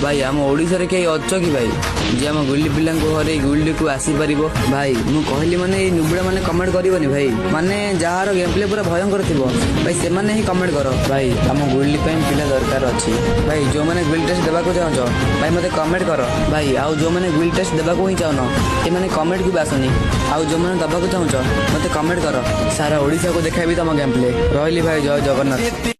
भाई आम ओडिशा रे कहीं अच्छ कि भाई जे आम गुल्ली पिला घरे गुल्ली को आसी पारिबो भाई मु कहली माने ए नुबड़ा माने कमेंट करिवनी भाई माने जहार गेम प्ले पूरा भयंकर थिबो भाई से माने ही कमेंट करो भाई आम गुल्ली पे पिला दरकार अछि भाई जो माने गुल्ली टेस्ट देबा को चाहो भाई मते कमेंट करो भाई आउ जो माने गुल्ली टेस्ट देबा को ही चाहनो ए माने कमेंट को आसनी आउ जो माने दबा को चाहो मते कमेंट करो सारा ओडिशा को देखाबी तम गेम प्ले रहली भाई जय जगन्नाथ।